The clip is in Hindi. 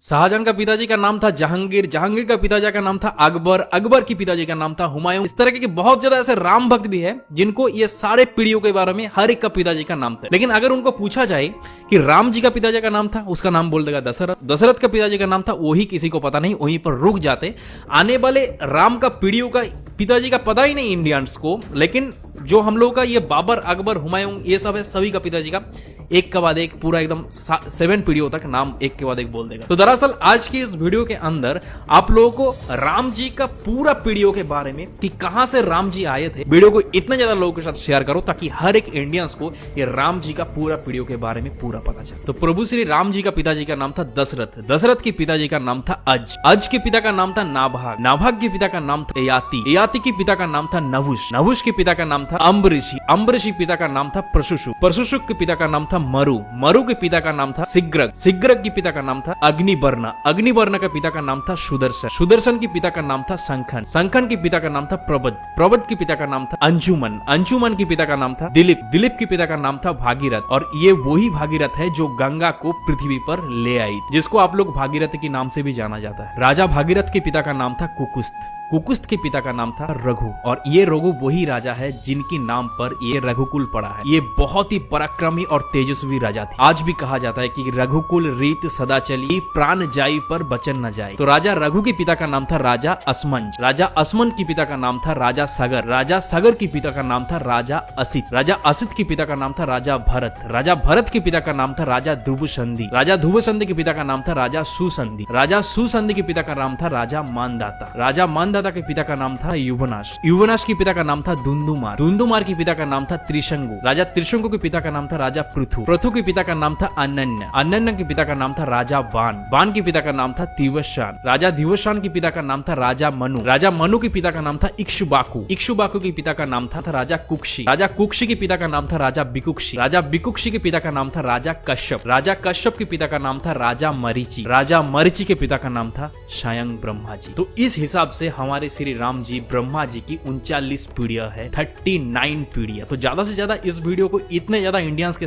शाहजहां का पिताजी का नाम था जहांगीर, जहांगीर का पिताजी का नाम था अकबर, अकबर की पिताजी का नाम था हुमायूं। इस तरह के बहुत ज्यादा ऐसे राम भक्त भी है जिनको ये सारे पीढ़ियों के बारे में हर एक का पिताजी का नाम था। लेकिन अगर उनको पूछा जाए कि राम जी का पिताजी का नाम था, उसका नाम बोल देगा दशरथ। दशरथ का पिताजी का नाम था, वही किसी को पता नहीं, वहीं पर रुक जाते। आने वाले राम का पीढ़ियों का पिताजी का पता ही नहीं इंडियंस को। लेकिन जो हम लोगों का ये बाबर, अकबर, हुमायूं, ये सब है, सभी का पिताजी का एक के बाद एक पूरा एकदम 7 पीढ़ियों तक नाम एक के बाद एक बोल देगा। तो दरअसल आज की इस वीडियो के अंदर आप लोगों को राम जी का पूरा पीढ़ियों के बारे में कि कहां से राम जी आए थे, वीडियो को इतने ज्यादा लोगों के साथ शेयर करो ताकि हर एक इंडियंस को ये राम जी का पूरा पीढ़ियों के बारे में पूरा पता चले। तो प्रभु श्री राम जी का पिताजी का नाम था दशरथ, दशरथ के पिताजी का नाम था अज, अज के पिता का नाम था नाभाग, नाभाग के पिता का नाम था ययाति, ययाति के पिता का नाम था नहुष, नहुष के पिता का नाम था अम्बरीशी, अम्बरीशी पिता का नाम था प्रशुशुक, प्रशुशुक के पिता का नाम था मरु, मरु के पिता का नाम था सिग्रग, सिग्रग के पिता का नाम था अग्निवर्ण, अग्निवर्ण के पिता का नाम था सुदर्शन, सुदर्शन के पिता का नाम था संखन, संखन के पिता का नाम था प्रबद, प्रबद के पिता का नाम था अंजुमन, अंजुमन के पिता का नाम था दिलीप, दिलीप के पिता का नाम था भागीरथ। और ये वही भागीरथ है जो गंगा को पृथ्वी पर ले आई, जिसको आप लोग भागीरथ के नाम से भी जाना जाता है। राजा भागीरथ के पिता का नाम था कुकुस्त, कुकुस्त के पिता का नाम था रघु। और ये रघु वही राजा है जिनके नाम पर ये रघुकुल पड़ा है। ये बहुत ही पराक्रमी और तेजस्वी राजा थे। आज भी कहा जाता है कि रघुकुल रीत सदा चली, प्राण जाई पर बचन न जाए। तो राजा रघु के पिता का नाम था राजा असमंज, राजा असमंज के पिता का नाम था राजा सगर, राजा सगर के पिता का नाम था राजा असित, राजा असित के पिता का नाम था राजा भरत, राजा भरत के पिता का नाम था राजा ध्रुवसंधि, राजा ध्रुवसंधि के पिता का नाम था राजा सुसंधि, राजा सुसंधि के पिता का नाम था राजा मानदाता, राजा मानदाता के पिता का नाम था युवनाश, युवनाश के पिता का नाम था दुंदुमार, दुंदुमार के पिता का नाम था त्रिशंगु, राजा त्रिशंगु के पिता का नाम था राजा पृथु, पृथु के पिता का नाम था अनन्य, अनन्य के पिता का नाम था राजा बाण, बाण के पिता का नाम था दिवशान, राजा दिवशान के पिता का नाम था राजा मनु, राजा मनु के पिता का नाम था इक्ष्वाकु, इक्ष्वाकु के पिता का नाम था राजा कुक्षी, राजा कुक्षी के पिता का नाम था राजा बिकुक्षी, राजा बिकुक्षी के पिता का नाम था राजा कश्यप, राजा कश्यप के पिता का नाम था राजा मरीचि, राजा मरीचि के पिता का नाम था स्वयं ब्रह्मा जी। तो इस हिसाब से हमारे श्री राम जी ब्रह्मा जी की 39 पीढ़ियां है, 39 पीढ़ियां। तो ज्यादा से ज्यादा इस वीडियो को इतने ज्यादा इंडियंस के